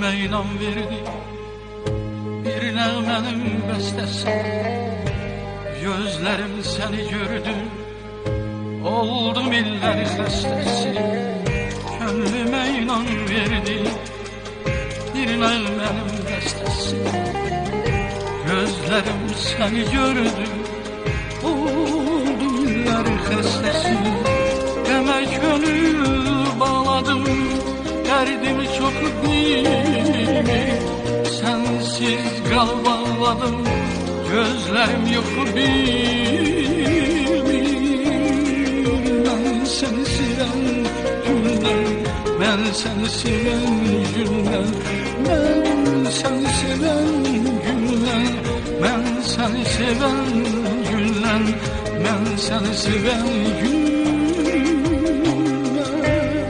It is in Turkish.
Könlüme inan verdi bir nəğmənin bəstəsi. Gözlerim seni gördü, oldum iller xəstəsi. Könlüme inan verdi bir nəğmənin bəstəsi. Gözlerim seni gördü, oldum iller xəstəsi. Demek gönül bağladım, derdim çok değil. Sensiz kalp ağladım, gözlerim yok bir. Ben seni seven günden, ben seni seven günden, ben seni seven günden, ben seni seven günden, ben seni seven günden.